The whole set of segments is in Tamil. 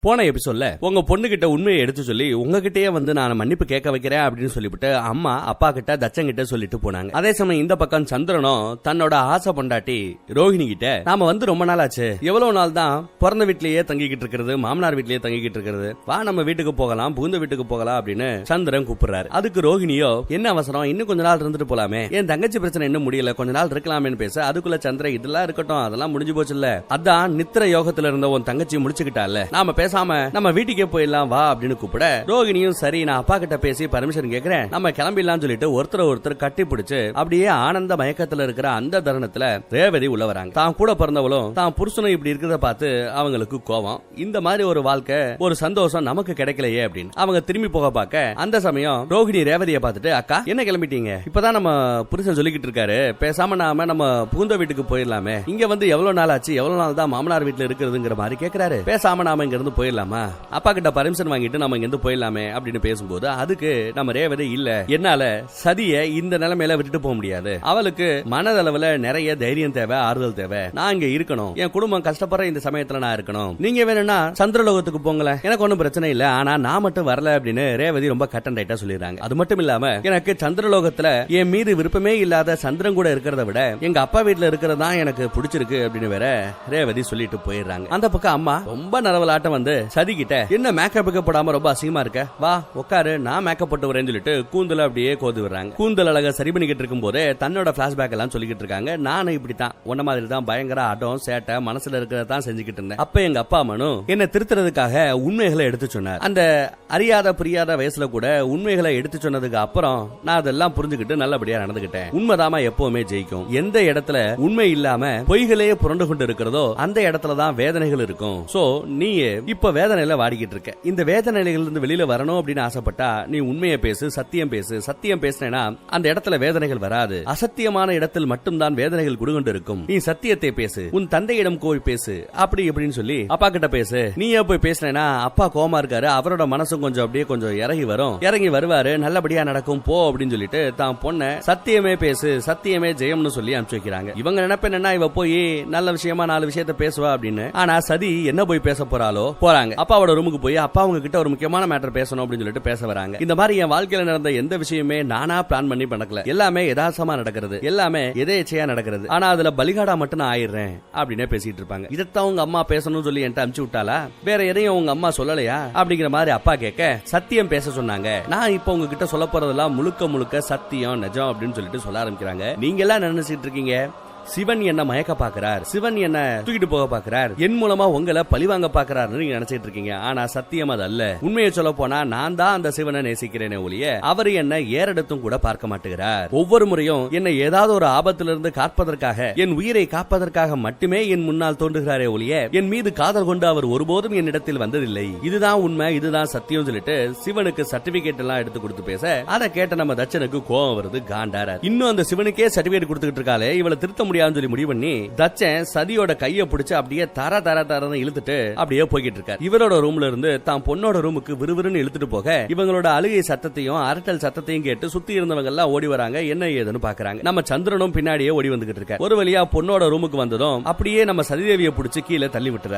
போன எபிசோட்ல உங்க பொண்ணு கிட்ட உண்மையை எடுத்து சொல்லி உங்ககிட்டயே வந்து நான் மன்னிப்பு கேட்க வைக்கிறேன் அப்படின்னு சொல்லிவிட்டு அம்மா அப்பா கிட்ட தச்சங்கிட்ட சொல்லிட்டு போனாங்க. அதே சமயம் இந்த பக்கம் சந்திரனும் தன்னோட ஆசை பொண்டாட்டி ரோஹிணி கிட்ட நாம வந்து ரொம்ப நாள் ஆச்சு, எவ்வளவு நாள் தான் பிறந்த வீட்லயே தங்கிக்கிட்டு இருக்கிறது, மாமனார் வீட்லயே தங்கிக்கிட்டு இருக்கிறது, வா நம்ம வீட்டுக்கு போகலாம், புகுந்த வீட்டுக்கு போகலாம் அப்படின்னு சந்திரன் கூப்பிடுறாரு. அதுக்கு ரோஹிணியோ என்ன அவசரம், இன்னும் கொஞ்ச நாள் இருந்துட்டு போலாமே, என் தங்கச்சி பிரச்சனை இன்னும் முடியல, கொஞ்ச நாள் இருக்கலாமேன்னு பேச அதுக்குள்ள சந்திரன் இதெல்லாம் இருக்கட்டும், அதெல்லாம் முடிஞ்சு போச்சு இல்ல, அதான் நித்திர யோகத்துல இருந்த உன் தங்கச்சி முடிச்சுக்கிட்டால, நாம பேசாம நம்ம வீட்டுக்கே போயிடலாம் வா அப்படின்னு கூப்பிட ரோகிணியும் சரி நான் அப்பா கிட்ட பேசி பர்மிஷன் கேக்குறேன், நம்ம கிளம்பிடலாம் சொல்லிட்டு ஒருத்தர் கட்டி பிடிச்சு அப்படியே ஆனந்த மயக்கத்துல இருக்கிற அந்த தருணத்துல ரேவதி உள்ள வராங்க. தான் கூட பிறந்தவளும் தான் புருஷனும் இப்படி இருக்கிறத பார்த்து அவங்களுக்கு கோவம், இந்த மாதிரி ஒரு வாழ்க்கை ஒரு சந்தோஷம் நமக்கு கிடைக்கலையே அப்படின்னு அவங்க திரும்பி போக பார்க்க அந்த சமயம் ரோகிணி ரேவதியை பார்த்துட்டு அக்கா என்ன கிளம்பிட்டீங்க, இப்பதான் நம்ம புருஷன் சொல்லிக்கிட்டு இருக்காரு, பேசாம நாம நம்ம புகுந்த வீட்டுக்கு போயிடலாமே, இங்க வந்து எவ்வளவு நாள் ஆச்சு, எவ்வளவு நாள் தான் மாமனார் வீட்டுல இருக்கிறதுங்கிற மாதிரி கேக்குறாரு, பேசாம நாம இங்க இருந்து போயிடலாமா, அப்பா கிட்ட பர்மிஷன் வாங்கிட்டு நம்ம இங்க இருந்து போயிடலாமே அப்படின்னு பேசும்போது அதுக்கு நம்ம ரேவதி இல்ல, என்னால சதிய இந்த நிலைமையில விட்டுட்டு போக முடியாது, அவளுக்கு மனதளவுல நிறைய தைரியம் தேவை, ஆறுதல் தேவை, நான் இங்க இருக்கணும், என் குடும்பம் கஷ்டப்படுற இந்த சமயத்துல நான் இருக்கணும், நீங்க வேணும்னா சந்திரலோகத்துக்கு போங்களேன், எனக்கு ஒன்னும் பிரச்சனை இல்ல, ஆனா நான் மட்டும் வரல அப்படின்னு ரேவதி ரொம்ப கட் அண்ட் ரைட்டா சொல்லிடுறாங்க. அது மட்டும் இல்லாம எனக்கு சந்திரலோகத்துல என் மீது விருப்பமே இல்லாத சந்திரன் கூட இருக்கிறத விட எங்க அப்பா வீட்டுல இருக்கிறதா எனக்கு பிடிச்சிருக்கு அப்படின்னு வேற ரேவதி சொல்லிட்டு போயிடுறாங்க. அந்த பக்கம் அம்மா ரொம்ப நரவலாட்டம் வந்து சதிக்கிட்ட என்ன மேக்கப் போடாம ரொம்ப அசிங்கமா இருக்க, வா உட்காரு நான் மேக்கப் போட்டு வரேன்னு சொல்லிட்டு கூந்தல அப்படியே கோது விடுறாங்க. கூந்தல் அழகா சரி பண்ணிக்கிட்டு இருக்கும் போதே தன்னோட பிளாஷ்பேக் எல்லாம் சொல்லிக்கிட்டு இருக்காங்க. நானும் இப்படித்தான் உன்ன மாதிரி தான் பயங்கர ஆட்டம் சேட்டை மனசுல இருக்கிறதான் செஞ்சுக்கிட்டு இருந்தேன். அப்ப எங்க அப்பா மனு என்ன திருத்துறதுக்காக உண்மைகளை எடுத்து சொன்னார். அந்த அறியாத புரியாத வயசுல கூட உண்மைகளை எடுத்து சொன்னதுக்கு அப்புறம் நான் அதெல்லாம் புரிஞ்சுக்கிட்டு நல்லபடியா நடந்துகிட்டேன். உண்மைதாமா எப்பவுமே ஜெயிக்கும். எந்த இடத்துல உண்மை இல்லாம பொய்களே புரண்டு கொண்டு இருக்கிறதோ அந்த இடத்துலதான் வேதனைகள் இருக்கும். சோ நீ இப்ப வேதனையில வாடிக்கிட்டு இருக்க, இந்த வேதனைகள் இருந்து வெளியில வரணும் அப்படின்னு ஆசைப்பட்டா நீ உண்மையை பேசு, சத்தியம் பேசு, சத்தியம் பேசினா அந்த இடத்துல வேதனைகள் வராது, அசத்தியமான இடத்தில் மட்டும்தான் வேதனைகள் குடுகொண்டு இருக்கும், நீ சத்தியத்தை பேசு, உன் தந்தையிடம் போய் பேசு அப்படி இப்படின்னு சொல்லி அப்பா கிட்ட பேசு, நீயே போய் பேசினா அப்பா கோமா இருக்காரு, அவரோட மனசும் கொஞ்சம் அப்படியே கொஞ்சம் இறங்கி வருவாரு, நல்லபடியா நடக்கும் போ அப்படின்னு சொல்லிட்டு தான் பொண்ண சத்தியமே பேசு சத்தியமே ஜெயம்னு சொல்லி அனுப்பிச்சு வைக்கிறாங்க. இவங்க நினைப்ப என்னன்னா இவ போய் நல்ல விஷயமா 4 விஷயத்த பேசுவா அப்படின்னு, ஆனா சதி என்ன போய் பேச போறாளோ போறாங்க. அப்பாவோட ரூமுக்கு போய் அப்பா அவங்க கிட்ட ஒரு முக்கியமான மேட்டர் பேசணும் அப்படின்னு சொல்லிட்டு பேச வராங்க. இந்த மாதிரி என் வாழ்க்கையில நடந்த எந்த விஷயமே நானா பிளான் பண்ணி நடக்கல, எல்லாமே யதார்த்தமா நடக்கிறது, எல்லாமே எதேச்சையா நடக்கிறது, ஆனா அதுல பலிகாடா மட்டும் நான் ஆயிடுறேன் அப்படின்னு பேசிட்டு இருப்பாங்க. இதத்தான் உங்க அம்மா பேசணும்னு சொல்லி என்கிட்ட அனுப்பிச்சு விட்டாளா, வேற எதையும் உங்க அம்மா சொல்லலையா அப்படிங்கிற மாதிரி அப்பா கேட்க சத்தியம் பேச சொன்னாங்க. நான் இப்ப உங்ககிட்ட சொல்ல போறதெல்லாம் முழுக்க சத்தியம் நிஜம் அப்படின்னு சொல்லிட்டு சொல்ல ஆரம்பிக்கிறாங்க. நீங்க எல்லாம் நினைச்சிட்டு இருக்கீங்க சிவன் என்ன மயக்க பாக்குறார், சிவன் என்ன தூக்கிட்டு போக பாக்குறார், என் மூலமா உங்களை பழிவாங்க பாக்குறாருன்னு நீங்க நினைச்சிட்டு இருக்கீங்க. ஆனா சத்தியம் அது அல்ல. உண்மையை சொல்ல போனா நான் தான் அந்த சிவனை நேசிக்கிறேனே ஒழிய அவர் என்ன ஏறெடுத்தும் கூட பார்க்க மாட்டேங்கிறார். ஒவ்வொரு முறையும் என்னை ஏதாவது ஒரு ஆபத்திலிருந்து காப்பதற்காக, என் உயிரை காப்பதற்காக மட்டுமே என் முன்னால் தோன்றுகிறாரே ஒழிய என் மீது காதல் கொண்டு அவர் ஒருபோதும் என்னிடத்தில் வந்ததில்லை. இதுதான் உண்மை, இதுதான் சத்தியம் சொல்லிட்டு சிவனுக்கு சர்டிபிகேட் எல்லாம் எடுத்து கொடுத்து பேச அதை கேட்ட நம்ம தச்சனுக்கு கோவம் வருது, காண்டார இன்னும் அந்த சிவனுக்கே சர்டிபிகேட் கொடுத்துட்டு இருக்காளே இவளை திருத்த சொல்லி முடிவு பண்ணி தச்சன் சதியோட கைய பிடிச்சு அப்படியே தர இழுத்துட்டு அப்படியே போய்கிட்டு இருக்காரு. இவரோட ரூம்ல இருந்து தான் பொண்ணோட ரூமுக்கு விறுவிறுன்னு இழுத்துட்டு போக இவங்களோட அழுகை சத்தத்தையும் அரட்டல் சத்தத்தையும் கேட்டு சுத்தி இருந்தவங்க எல்லாம் ஓடி வராங்க, என்ன ஏதுன்னு பாக்குறாங்க. நம்ம சந்திரனும் பின்னாடியே ஓடி வந்துகிட்டு இருக்க. ஒரு வழியா பொண்ணோட ரூமுக்கு வந்ததும் அப்படியே நம்ம சதிதேவியை பிடிச்சு கீழே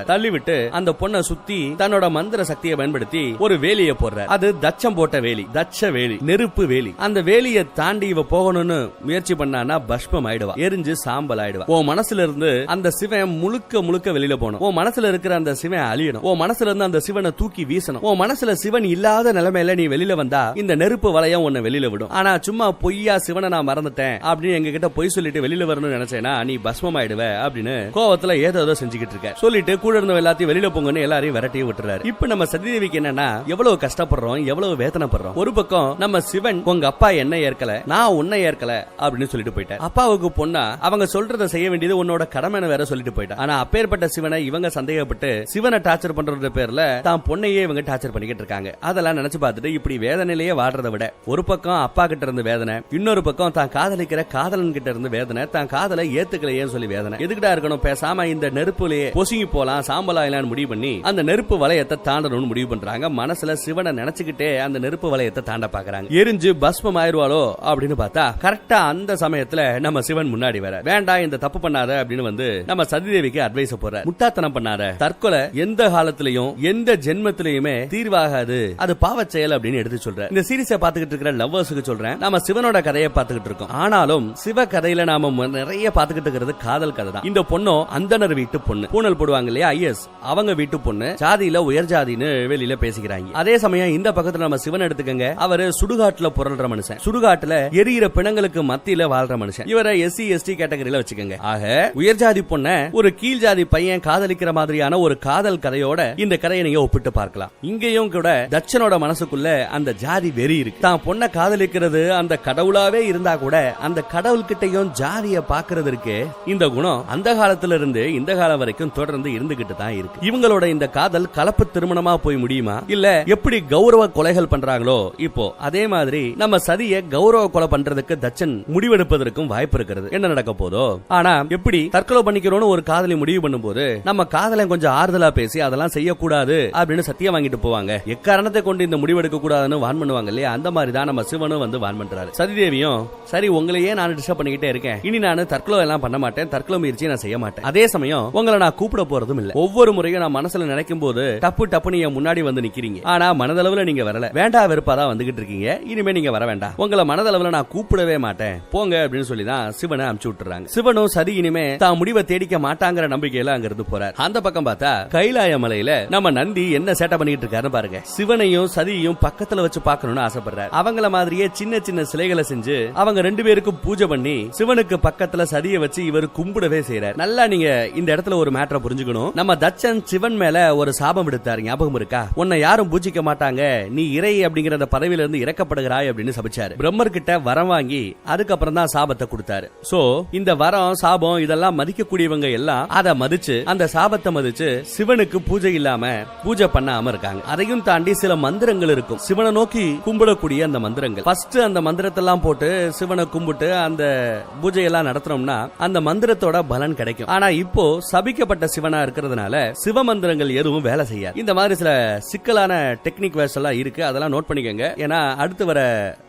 தள்ளி விட்டு அந்த பொண்ணை சுத்தி தன்னோட மந்திர சக்தியை பயன்படுத்தி ஒரு வேலியை போடுறார். அது தச்சம் போட்ட வேலி, தச்ச வேலி, நெருப்பு வேலி. அந்த வேலியை தாண்டி இவ போகணும்னு முயற்சி பண்ணானா பஸ்பம் ஆயிடுவா, எரிஞ்சு சாம்பல். உன் மனசுல இருந்து அந்த சிவன் முழுக்க வெளியில போகணும், உன் மனசுல இருக்கிற அந்த சிவன் அழியணும், உன் மனசுல இருந்து அந்த சிவனை தூக்கி வீசணும், உன் மனசுல சிவன் இல்லாத நிலைமையில நீ வெளியில வந்தா இந்த நெருப்பு வளையம் உன்னை வெளியில விடும். ஆனா சும்மா பொய்யா சிவனை நான் மறந்துட்டேன் அப்படின்னு எங்க கிட்ட பொய் சொல்லிட்டு வெளியில வரணும்னு நினைச்சேனா நீ பஸ்மம் ஆயிடுவ அப்படின்னு கோவத்துல ஏதோ செஞ்சுக்கிட்டு இருக்க சொல்லிட்டு கூட இருந்த எல்லாத்தையும் வெளியில போங்கன்னு எல்லாரையும் விரட்டி விட்டுறாரு. இப்ப நம்ம சதிதேவிக்கு என்னன்னா எவ்வளவு கஷ்டப்படுறோம், எவ்வளவு வேதனைப்படுறோம். ஒரு பக்கம் நம்ம சிவன் உங்க அப்பா என்ன ஏற்கல, நான் உன்னை ஏற்கல அப்படின்னு சொல்லிட்டு போயிட்டேன். அப்பாவுக்கு பொண்ணா அவங்க சொல்றத செய்ய வேண்டியது உன்னோட கடமைன்னு வேற சொல்லிட்டு போயிட்டா. ஆனா அப்பேற்பட்ட சிவனை இவங்க சந்தேகப்பட்டு சிவனை டார்ச்சர் பண்றது பேர்ல தான் பொண்ணையே இவங்க டார்ச்சர் பண்ணிக்கிட்டு இருக்காங்க. அதெல்லாம் நினைச்சு பார்த்துட்டு இப்படி வேதனையிலேயே வாடுறத விட ஒரு பக்கம் அப்பா கிட்ட இருந்து வேதனை, இன்னொரு பக்கம் தான் காதலிக்கிற காதலன் கிட்ட இருந்து வேதனை, தான் காதலை ஏத்துக்கலையே சொல்லி வேதனை. எதுக்கிட்டா இருக்கணும், பேசாம இந்த நெருப்புலயே பொசுங்கி போலாம், சாம்பலாயிலான்னு முடிவு பண்ணி அந்த நெருப்பு வளையத்தை தாண்டணும்னு முடிவு பண்றாங்க. மனசுல சிவனை நினைச்சுக்கிட்டே அந்த நெருப்பு வளையத்தை தாண்ட பாக்குறாங்க. எரிஞ்சு பஸ்மம் ஆயிருவாளோ அப்படின்னு பார்த்தா கரெக்டா அந்த சமயத்துல நம்ம சிவன் முன்னாடி வர வேண்டாம் இந்த தப்பு பண்ணாத அப்படின்னு வந்து நம்ம சதிதேவிக்கு அட்வைஸ் போற. முட்டாத்தனம் பண்ணாத, தற்கொலை எந்த காலத்திலையும் எந்த ஜென்மத்திலயுமே தீர்வாகாது, அது பாவச் செயல் அப்படின்னு எடுத்து சொல்ற. இந்த சீரிஸை பாத்துக்கிட்டு இருக்கிற லவ்வர்ஸுக்கு சொல்றேன், நம்ம சிவனோட கதையை பாத்துக்கிட்டு இருக்கோம். ஆனாலும் சிவ கதையில நாம நிறைய பாத்துக்கிட்டு இருக்கிறது காதல் கதை தான். இந்த பொண்ணோ அந்தனர் வீட்டு பொண்ணு, பூனல் போடுவாங்க இல்லையா ஐஎஸ், அவங்க வீட்டு பொண்ணு, ஜாதியில உயர் ஜாதின்னு வெளியில பேசிக்கிறாங்க. அதே சமயம் இந்த பக்கத்துல நம்ம சிவன் எடுத்துக்கங்க, அவரு சுடுகாட்டுல புரள்ற மனுஷன், சுடுகாட்டுல எரியிற பிணங்களுக்கு மத்தியில வாழ்ற மனுஷன். இவரை எஸ்சி எஸ்டி கேட்டகரியில வச்சுக்கோங்க. ஆக உயர் ஜாதி பொண்ண ஒரு கீழ் ஜாதி பையன் காதலிக்கிற மாதிரியான ஒரு காதல் கதையோட இந்த கதையை நீங்க ஒப்பிட்டு பார்க்கலாம். இங்கேயும் கூட தட்சனோட மனசுக்குள்ள அந்த ஜாதி வெறி இருக்கு. தான் பொண்ண காதலிக்கிறது அந்த கடவுளாவே இருந்தா கூட அந்த கடவுள் கிட்டையும் ஜாதிய பாக்குறது இருக்கு. இந்த குணம் அந்த காலத்துல இருந்து இந்த காலம் வரைக்கும் தொடர்ந்து இருந்துகிட்டு தான் இருக்கு. இவங்களோட இந்த காதல் கலப்பு திருமணமா போய் முடியுமா, இல்ல எப்படி கௌரவ கொலைகள் பண்றாங்களோ இப்போ அதே மாதிரி நம்ம சதிய கௌரவ கொலை பண்றதுக்கு தட்சன் முடிவெடுப்பதற்கும் வாய்ப்பு இருக்கிறது. என்ன நடக்க போதோ, ஆனா எப்படி தற்கொலை பண்ணிக்கிறோம்னு ஒரு காதலி முடிவு பண்ணும்போது நம்ம காதலை கொஞ்சம் ஆறுதலா பேசி அதெல்லாம் செய்யக்கூடாது அப்படின்னு சத்தியம் வாங்கிட்டு போவாங்க. எக்காரணத்தை கொண்டு இந்த முடிவெடுக்க கூடாதுன்னு வான் பண்ணுவாங்க இல்லையா, அந்த மாதிரி தான் நம்ம சிவனும் வந்து வான் பண்றாரு. சதிதேவியும் சரி உங்களையே நான் டிஸ்டர்ப் பண்ணிக்கிட்டே இருக்கேன், இனி நான் தற்கொலை எல்லாம் பண்ண மாட்டேன், தற்கொலை முயற்சியை நான் செய்ய மாட்டேன், அதே சமயம் உங்களை நான் கூப்பிட போறதும் இல்ல. ஒவ்வொரு முறையும் நான் மனசுல நினைக்கும் போது டப்பு டப்புன்னு என் முன்னாடி வந்து நிக்கிறீங்க, ஆனா மனதளவுல நீங்க வரல, வேண்டா வெறுப்பாதான் வந்துகிட்டு இருக்கீங்க, இனிமே நீங்க வர வேண்டாம், உங்களை மனதளவுல நான் கூப்பிடவே மாட்டேன் போங்க அப்படின்னு சொல்லி தான் சிவனை அனுப்பிச்சு விட்டுறாங்க. சிவனும் சதி இனிமே தான் முடிவை தேடிக்க மாட்டாங்கிற நம்பிக்கையில அங்க இருந்து போறார். அந்த பக்கம் பார்த்தா கைலாய மலையில நம்ம நந்தி என்ன சேட்டை பண்ணிட்டு இருக்காருன்னு பாருங்க. சிவனையும் சதியையும் பக்கத்துல வச்சு பார்க்கணும்னு ஆசைப்படுறாரு. அவங்கள மாதிரியே சின்ன சின்ன சிலைகளை செஞ்சு அவங்க ரெண்டு பேருக்கும் பூஜை பண்ணி சிவனுக்கு பக்கத்துல சதியை வச்சு இவர் கும்பிடவே செய்யறாரு. நல்லா நீங்க இந்த இடத்துல ஒரு மேட்டரை புரிஞ்சுக்கணும். நம்ம தட்சன் சிவன் மேல ஒரு சாபம் எடுத்தாரு, ஞாபகம் இருக்கா? உன்னை யாரும் பூஜிக்க மாட்டாங்க, நீ இறை அப்படிங்கிற அந்த பதவியில இருந்து இறக்கப்படுகிறாய் அப்படின்னு சபிச்சாரு. பிரம்மர் கிட்ட வரம் வாங்கி அதுக்கப்புறம் தான் சாபத்தை கொடுத்தாரு. சோ இந்த வரம் சாபம் இதெல்லாம் மதிக்கக்கூடியவங்க எல்லாம் அதை மதிச்சு அந்த சாபத்தை மதிச்சு சிவனுக்கு பூஜை இல்லாம பூஜை பண்ணாம இருக்காங்க. அதையும் தாண்டி சில மந்திரங்கள் இருக்கும், சிவனை நோக்கி கும்பிடக்கூடிய அந்த மந்திரங்கள். ஃபர்ஸ்ட் அந்த மந்திரத்தெல்லாம் போட்டு சிவனை கும்பிட்டு அந்த பூஜையெல்லாம் நடத்துறோம்னா அந்த மந்திரத்தோட பலன் கிடைக்கும். ஆனா இப்போ சபிக்கப்பட்ட சிவனா இருக்கிறதுனால சிவ மந்திரங்கள் எதுவும் வேலை செய்யாது. இந்த மாதிரி சில சிக்கலான டெக்னிக் வேர்ஸ் எல்லாம் இருக்கு, அதெல்லாம் நோட் பண்ணிக்கங்க. ஏன்னா அடுத்து வர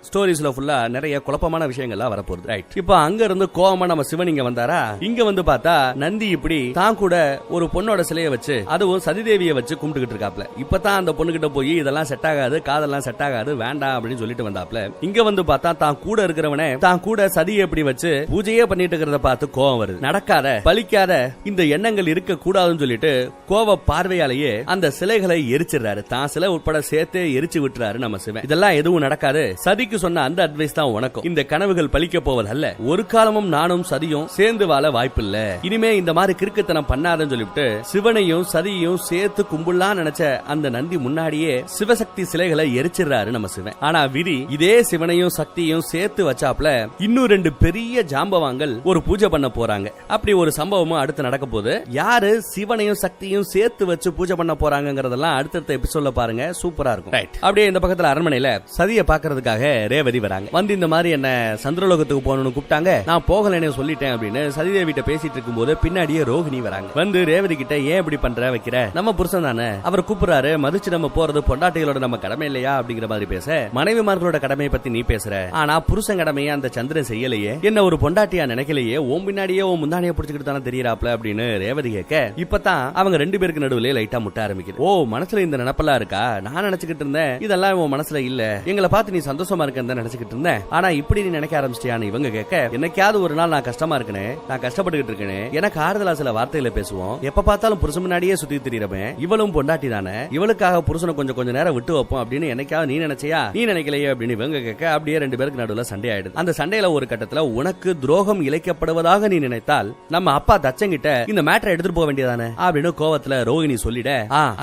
ஸ்டோரிஸ்ல ஃபுல்லா நிறைய குழப்பமான விஷயங்கள்லாம் வரப்போகுது. ரைட், இப்போ அங்க இருந்து கோவமா நம்ம சிவன் இங்க வந்தாரா, இங்க வந்து பார்த்தா நந்தி இப்படி தான் கூட ஒரு பொண்ணோட சிலையை வச்சு அதுவும் சதிதேவியை வச்சு கும்பிட்டுக்கிட்டு இருக்காப்ல. இப்பதான் அந்த பொண்ணு கிட்ட போய் இதெல்லாம் செட் ஆகாது, காதெல்லாம் செட் ஆகாது, வேண்டாம் அப்படின்னு சொல்லிட்டு வந்தாப்ல. இங்க வந்து பார்த்தா தான் கூட இருக்கிறவனே தான் கூட சதியை எப்படி வச்சு பூஜையே பண்ணிட்டு இருக்கிறத பார்த்து கோவம் வருது. நடக்காத பலிக்காத இந்த எண்ணங்கள் இருக்க கூடாதுன்னு சொல்லிட்டு கோவ பார்வையாலேயே அந்த சிலைகளை எரிச்சிடறாரு. தான் சிலை உட்பட சேர்த்து எரிச்சு விட்டுறாரு நம்ம சிவன். இதெல்லாம் எதுவும் நடக்காது, சதிக்கு சொன்ன அந்த அட்வைஸ் தான் உனக்கும், இந்த கனவுகள் பலிக்க போவதல்ல, ஒரு காலமும் நானும் சதியும் சேர்ந்து வாழ வாய்ப்பில்ல, இனிமே இந்த மாதிரி கிறுக்குத்தனம் பண்ணாதன்னு சொல்லிட்டு சிவனையும் சதியையும் சேர்த்து கும்புலாம் நினைச்ச அந்த நந்தி முன்னாடியே சிவசக்தி சிலைகளை எரிச்சிடறாரு நம்ம சிவன். ஆனா விதி இதே சிவனையும் சக்தியும் சேர்த்து வச்சாப்ல இன்னும் ரெண்டு பெரிய ஜாம்பவான்கள் ஒரு பூஜை பண்ண போறாங்க. அப்படி ஒரு சம்பவமும் அடுத்து நடக்க போகுது. யாரு சிவனையும் சக்தியும் சேர்த்து வச்சு பூஜை பண்ண போறாங்கிறதெல்லாம் அடுத்தடுத்த எபிசோட்ல பாருங்க, சூப்பரா இருக்கும். அப்படியே இந்த பக்கத்துல அரண்மனையில சதியை பாக்குறதுக்காக ரேவதி வராங்க. வந்து இந்த மாதிரி என்ன சந்திரலோகத்துக்கு போகணும்னு கூப்பிட்டாங்க, நான் போகலன்னு சொல்லிட்டேன் அப்படின்னு சதிதேவிட்ட பேசிட்டு இருக்கும் போது பின்னாடியே ரோஹிணி வராங்க. வந்து ரேவதி கிட்ட ஏன் இப்படி பண்ற வைக்கிற, நம்ம புருஷன் தானே, அவர் கூப்பிடுறாரு, மதிச்சு நம்ம போறது பொண்டாட்டிகளோட நம்ம கடமை இல்லையா அப்படிங்கிற மாதிரி பேச, மனைவிமார்களோட கடமையை பத்தி நீ பேசுற, ஆனா புருஷன் கடமையை அந்த சந்திரன் செய்யலையே, என்ன ஒரு பொண்டாட்டியா நினைக்கலையே, உன் பின்னாடியே உன் முந்தானிய புடிச்சுக்கிட்டு தானே தெரியறாப்ல அப்படின்னு ரேவதி கேட்க, இப்பதான் அவங்க ரெண்டு பேருக்கு நடுவுல லைட்டா முட்ட ஆரம்பிக்குது. ஓ மனசுல இந்த நினைப்பெல்லாம் இருக்கா, நான் நினைச்சுக்கிட்டு இருந்தேன் இதெல்லாம் உன் மனசுல இல்ல, எங்களை பார்த்து நீ சந்தோஷமா இருக்கன்னு நினைச்சுக்கிட்டு இருந்தேன், ஆனா இப்படி நீ நினைக்க ஆரம்பிச்சிட்டியான்னு இவங்க கேட்க, என்னைக்காவது ஒரு நாள் நான் கஷ்டமா இருக்கேன், நான் கஷ்டப்பட்டுக்கிட்டு இருக்கேன், எனக்கு ஆறுதலா சில வார்த்தைகளை பேசுவோம், எப்ப பார்த்தாலும் புருஷன் முன்னாடியே சுத்தி திரியறவன், இவளும் பொண்டாட்டி தானே, இவளுக்காக புருஷனை கொஞ்சம் நேரம் விட்டு வைப்போம் அப்படின்னு என்னைக்காவது நீ நினைச்சியா, நீ நினைக்கலையே அப்படின்னு இவங்க கேட்க, அப்படியே ரெண்டு பேருக்கு நடுவுல சண்டை ஆயிடுது. அந்த சண்டையில ஒரு கட்டத்துல உனக்கு துரோகம் இழைக்கப்படுவதாக நீ நினைத்தால் நம்ம அப்பா தச்சங்கிட்ட இந்த மேட்டரை எடுத்துட்டு போக வேண்டியதானே அப்படின்னு கோவத்துல ரோஹிணி சொல்லிட,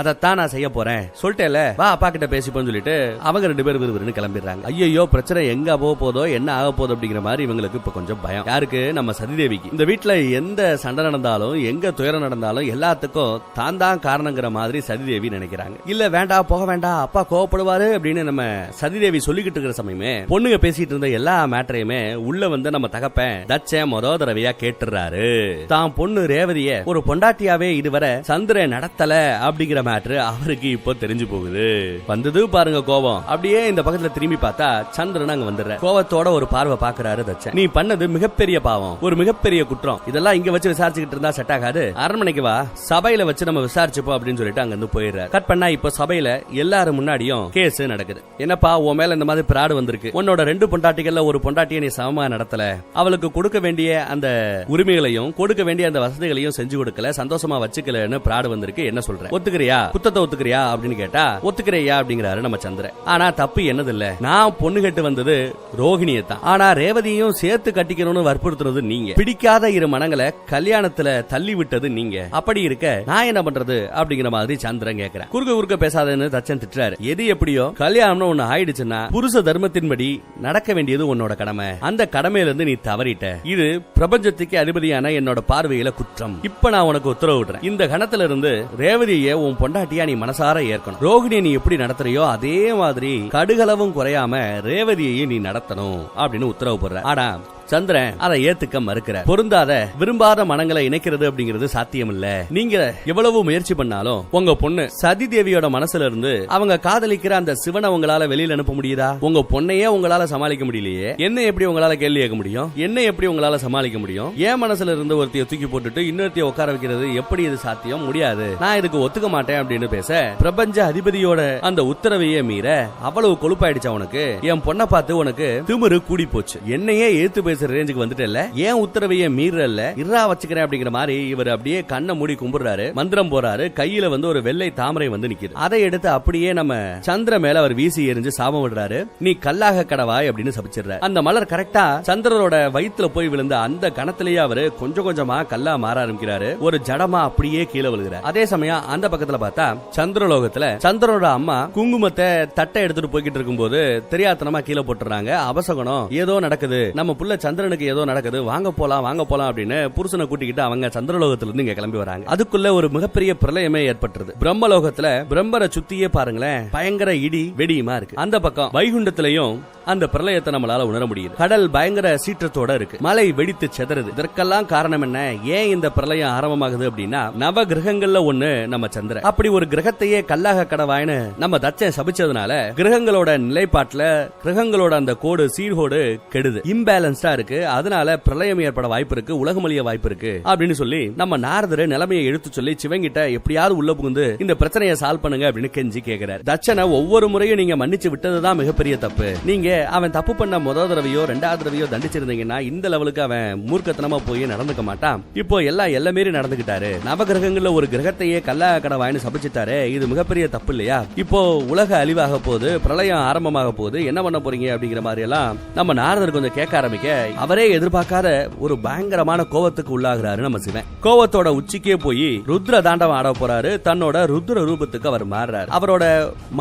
அதைத்தான் நான் செய்ய போறேன் சொல்லிட்டேல, வா அப்பா கிட்ட பேசிப்போன்னு சொல்லிட்டு அவங்க ரெண்டு பேரும் விறுவிறுன்னு கிளம்பிடுறாங்க. ஐயோ பிரச்சனை எங்க போக போதோ என்ன ஆக போதோ அப்படிங்கிற மாதிரி இவங்களுக்கு இப்ப கொஞ்சம் பயம். யாருக்கு, நம்ம சதிதேவிக்கு. இந்த வீட்டுல எந்த சண்டை நடந்தாலும் எங்க துயரம் நடந்தாலும் எல்லாத்துக்கும் தான் தான் காரணங்கிற மாதிரி சதிதேவி நினைக்கிறாங்க. இல்ல வேண்டாம் போக வேண்டாம் அப்பா கோவப்படுவாரு அப்படின்னு நம்ம சதிதேவி சொல்லிக்கிட்டு இருக்கிற சமயமே பொண்ணுங்க பேசிட்டு இருந்த எல்லா மேட்டரையுமே உள்ள வந்து நம்ம தகப்பேன் தச்சன் மொத தடவையா கேட்டுறாரு. தான் பொண்ணு ரேவதிய ஒரு பொண்டாட்டியாவே இதுவரை சந்திரன் நடத்தல அப்படிங்கிற மேட்டர் அவருக்கு இப்போ தெரிஞ்சு போகுது. வந்தது பாருங்க கோபம். அப்படியே இந்த பக்கத்துல திரும்பி பார்த்தா சந்திரன் அங்க வந்துடுற. கோவத்தோட ஒரு பார்வை பாக்குறாரு தச்சன். நீ பண்ணது மிகப்பெரிய பாவம், ஒரு மிகப்பெரிய குற்றம். இதெல்லாம் இங்க வச்சு விசாரிச்சுக்கிட்டு இருந்தா செட் ஆகாது. அரண்மனைக்கு வா, சபையில வச்சு நம்ம விசாரிச்சுப்போம் அப்படின்னு சொல்லிட்டு அங்க இருந்து போயிடுறாரு. கட் பண்ணா இப்ப சபையில எல்லாரும் முன்னாடியும் கேஸ் நடக்குது. என்னப்பா உன் மேல இந்த மாதிரி பிராடு வந்திருக்கு. உன்னோட 2 பொண்டாட்டிகள்ல ஒரு பொண்டாட்டியை நீ சமமா நடத்தல, அவளுக்கு கொடுக்க வேண்டிய அந்த உரிமைகளையும் கொடுக்க வேண்டிய அந்த வசதிகளையும் செஞ்சு கொடுக்கல, சந்தோஷமா வச்சுக்கலன்னு பிராடு வந்திருக்கு. என்ன சொல்ற? ஒத்துக்கிறியா? குத்தத்தை ஒத்துக்கிறியா அப்படின்னு கேட்டா ஒத்துக்கிறியா அப்படிங்கிறாரு நம்ம சந்திரன். ஆனா தப்பு என்னது இல்ல, நான் பொண்ணு கட்டு வந்தது ரோகிணியை தான். ஆனா ரேவதியையும் சேர்த்து கட்டிக்கணும்னு வற்புறுத்துறது நீங்க. பிடிக்காத இரு மனங்களை கல்யாணத்துல தள்ளி விட்டது நீங்க. அப்படி இருக்க நான் என்ன பண்றது அப்படிங்கிற மாதிரி சந்திரன் கேக்குறேன். குறுக்க பேசாதன்னு தச்சன் திட்டுறாரு. எது எப்படியோ கல்யாணம்னு ஒண்ணு ஆயிடுச்சுன்னா புருஷ தர்மத்தின்படி நடக்க வேண்டியது உன்னோட கடமை. அந்த கடமையில இருந்து நீ தவறிட்ட. இது பிரபஞ்சத்துக்கு அதிபதியான என்னோட பார்வையில குற்றம். இப்ப நான் உனக்கு உத்தரவு விடுறேன். இந்த கணத்துல இருந்து ரேவதியை உன் பொண்டாட்டியா நீ மனசார ஏற்கணும். ரோகிணியை நீ எப்படி நடத்துறியோ அதே மாதிரி கடுகளவும் குறையாம ரேவதியை நீ நடத்தணும் அப்படின்னு உத்தரவு போடுற. ஆனா சந்திரன் அதை ஏத்துக்க மறுக்கிற. பொருந்தாத விரும்பாத மனங்களை இணைக்கிறது அப்படிங்கிறது சாத்தியம் இல்ல. நீங்க எவ்வளவு முயற்சி பண்ணாலும் உங்க பொண்ணு சதி தேவியோட மனசுல இருந்து அவங்க காதலிக்கிற அந்த சிவனை உங்களால வெளியில அனுப்ப முடியுதா? உங்க பொண்ணையே உங்களால சமாளிக்க முடியலையே, என்ன எப்படி உங்களால கேள்வி கேட்க முடியும்? என்ன எப்படி உங்களால சமாளிக்க முடியும்? ஏன் மனசுல இருந்து ஒருத்தைய தூக்கி போட்டுட்டு இன்னொருத்தைய உட்கார வைக்கிறது எப்படி இது சாத்தியம்? முடியாது, நான் இதுக்கு ஒத்துக்க மாட்டேன் அப்படின்னு பேச பிரபஞ்ச அதிபதியோட அந்த உத்தரவையே மீற அவ்வளவு கொழுப்பாயிடுச்சா உனக்கு? என் பொண்ணை பார்த்து உனக்கு திமிரு கூடி போச்சு. என்னையே ஏத்து ரேஞ்சுக்கு வந்துட்டல, ஏன் உத்தரவையே மீறல, இரா வச்சுக்கிறேன் அப்படிங்கிற மாதிரி இவர் அப்படியே கண்ணை மூடி கும்பிடுறாரு, மந்திரம் போறாரு. கையில ஒரு வெள்ளை தாமரை வந்து நிக்குது. அதை எடுத்து அப்படியே நம்ம சந்திர மேல அவர் வீசி எரிஞ்சு சாபம் விடுறாரு. நீ கல்லாக கடவாய் அப்படின்னு சபிச்சிடுறாரு. அந்த மலர் கரெக்டா சந்திரனோட வயிற்றுல போய் விழுந்த அந்த கணத்திலேயே அவரு கொஞ்சம் கொஞ்சமா கல்லா மாற ஆரம்பிக்கிறாரு. ஒரு ஜடமா அப்படியே கீழே விழுகிறார். அதே சமயம் அந்த பக்கத்துல பார்த்தா சந்திரலோகத்துல சந்திரனோட அம்மா குங்குமத்தை தட்டை எடுத்துட்டு போய்கிட்டு இருக்கும்போது தெரியாதனமா கீழே போட்டுறாங்க. அவசகனம் ஏதோ நடக்குது, நம்ம புள்ள சந்திரனுக்கு ஏதோ நடக்குது, வாங்க போலாம் அப்படின்னு புருஷனை கூட்டிக்கிட்டு அவங்க சந்திரலோகத்துல இருந்து இங்க கிளம்பி வராங்க. அதுக்குள்ள ஒரு மிகப்பெரிய பிரளயமே ஏற்பட்டுருது. பிரம்மலோகத்துல பிரம்மரை சுத்தியே பாருங்களேன், பயங்கர இடி வெடியுமா இருக்கு. அந்த பக்கம் வைகுண்டத்திலையும் அந்த பிரளயத்தை நம்மளால உணர முடியுது. கடல் பயங்கர சீற்றத்தோட இருக்கு. மலை வெடித்து செதறுது. இதற்கெல்லாம் காரணம் என்ன? ஏன் இந்த பிரளயம் ஆரம்பமாகுது அப்படின்னா நவ கிரகங்கள்ல ஒண்ணு நம்ம சந்திரன். அப்படி ஒரு கிரகத்தையே கல்லாக கடவாயின்னு நம்ம தச்சன் சபிச்சதுனால கிரகங்களோட நிலைப்பாட்டுல கிரகங்களோட அந்த கோடு சீர்கோடு கெடுது, இம்பேலன்ஸ்டா இருக்கு. அதனால பிரளயம் ஏற்பட வாய்ப்பு இருக்கு, உலகமளிய வாய்ப்பு இருக்கு அப்படின்னு சொல்லி நம்ம நாரதர் நிலைமையை எடுத்து சொல்லி சிவங்கிட்ட எப்படியாவது உள்ள புகுந்து இந்த பிரச்சனையை சால்வ் பண்ணுங்க அப்படின்னு கெஞ்சி கேக்குறாரு. தச்சனை ஒவ்வொரு முறையும் நீங்க மன்னிச்சு விட்டதுதான் மிகப்பெரிய தப்பு. நீங்க அவன் தப்பு பண்ண முதல் தடவையோ 2வது தடவையோ தண்டிச்சிருந்தீங்கன்னா இந்த லெவலுக்கு அவன் மூர்க்கத்தனமா போய் நடந்துக்க மாட்டான். இப்போ எல்லா மீறி நடந்துகிட்டாரு. நவகிரகங்கள்ல ஒரு கிரகத்தையே கல்லா கடவாயின்னு சபிச்சிட்டாரு. இது மிகப்பெரிய தப்பு இல்லையா? இப்போ உலக அழிவாக போகுது, பிரளயம் ஆரம்பமாக போகுது, என்ன பண்ண போறீங்க அப்படிங்கிற மாதிரி எல்லாம் நம்ம நாரதர் கொஞ்சம் கேட்க ஆரம்பிக்க அவரே எதிர்பார்க்காத ஒரு பயங்கரமான கோவத்துக்கு உள்ளாகிறாரு நம்ம சிவன். கோவத்தோட உச்சிக்கே போய் ருத்ர தாண்டவம் ஆட போறாரு. தன்னோட ருத்ர ரூபத்துக்கு அவர் மாறுறாரு. அவரோட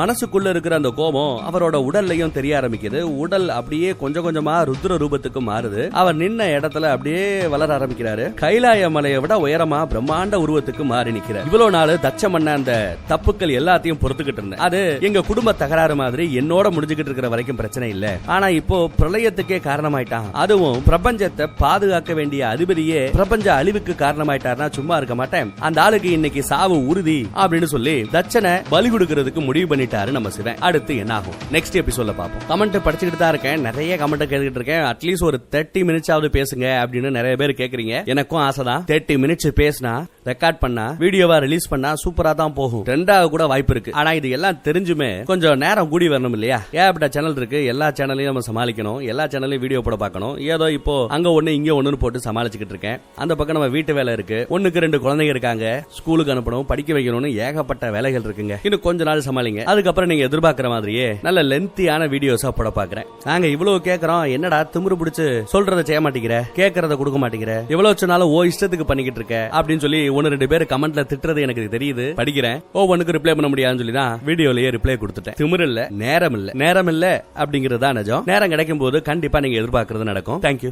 மனசுக்குள்ள இருக்கிற அந்த கோபம் அவரோட உடல்லையும் தெரிய ஆரம்பிக்குது. உடல் அப்படியே கொஞ்சம் கொஞ்சமா ருத்ர ரூபத்துக்கு மாறுது. அவர் நின்ன இடத்துல அப்படியே வளர ஆரம்பிக்கிறாரு. கைலாய மலையை விட உயரமா பிரம்மாண்ட உருவத்துக்கு மாறி நிக்கிறார். இவ்வளவு நாள் தச்சம் பண்ண அந்த தப்புக்கள் எல்லாத்தையும் பொறுத்துக்கிட்டு இருந்தேன். அது எங்க குடும்ப தகராறு மாதிரி என்னோட முடிஞ்சுக்கிட்டு இருக்கிற வரைக்கும் பிரச்சனை இல்ல. ஆனா இப்போ பிரளயத்துக்கே காரணமாயிட்டான். அதுவும் பிரபஞ்சத்தை பாதுகாக்க வேண்டிய அதிபதியே பிரபஞ்ச அழிவுக்கு காரணமாயிட்டார்னா சும்மா இருக்க மாட்டேன். அந்த ஆளுக்கு இன்னைக்கு சாவு உறுதி அப்படின்னு சொல்லி தச்சனை பலி கொடுக்கிறதுக்கு முடிவு பண்ணிட்டாரு நம்ம சிவன். அடுத்து என்ன ஆகும் நெக்ஸ்ட் எபிசோட்ல பாப்போம். கமெண்ட் படிச்சுக்கிட்டு தான் இருக்கேன், நிறைய கமெண்ட் கேட்டுக்கிட்டு இருக்கேன். அட்லீஸ்ட் ஒரு 30 மினிட்ஸ் ஆவது பேசுங்க அப்படின்னு நிறைய பேர் கேக்குறீங்க. எனக்கும் ஆசைதான். 30 மினிட்ஸ் பேசினா ரெக்கார்ட் பண்ணா வீடியோவா ரிலீஸ் பண்ணா சூப்பரா தான் போகும். 2ஆக கூட வாய்ப்பு இருக்கு. ஆனா இது எல்லாம் தெரிஞ்சுமே கொஞ்சம் நேரம் கூடி வரணும் இல்லையா? ஏகப்பட்ட சேனல் இருக்கு, எல்லா சேனலையும் நம்ம சமாளிக்கணும், எல்லா சேனலையும் வீடியோ போட பார்க்கணும். ஏதோ இப்போ அங்க ஒண்ணு இங்க ஒண்ணுன்னு போட்டு சமாளிச்சுக்கிட்டு இருக்கேன். அந்த பக்கம் நம்ம வீட்டு வேலை இருக்கு, 1க்கு 2 குழந்தைங்க இருக்காங்க, ஸ்கூலுக்கு அனுப்பணும், படிக்க வைக்கணும்னு ஏகப்பட்ட வேலைகள் இருக்குங்க. இன்னும் கொஞ்ச நாள் சமாளிங்க. அதுக்கப்புறம் நீங்க எதிர்பார்க்கிற மாதிரியே நல்ல லென்த்தியான வீடியோஸா போட பாக்குறேன். நாங்க இவ்வளவு கேக்குறோம், என்னடா திமிரு பிடிச்சு சொல்றத செய்ய மாட்டேங்கிற, கேட்கறத கொடுக்க மாட்டேங்கிற, எவ்வளவு சொன்னாலும் ஓ இஷ்டத்துக்கு பண்ணிக்கிட்டு இருக்க அப்படின்னு சொல்லி 1-2 பேர் கமெண்ட்ல திட்டுறது எனக்கு தெரியுது. படிக்கிறேன். ஒவ்வொன்னுக்கு ரிப்ளை பண்ண முடியாதுன்னு சொல்லி தான் வீடியோலயே ரிப்ளை கொடுத்துட்டேன். திமிரு இல்ல, நேரம் இல்ல அப்படிங்கறது தான் நிஜம். நேரம் கிடைக்கும் போது கண்டிப்பா நீங்க எதிர்பார்க்கறது நடக்கும். தேங்க்யூ.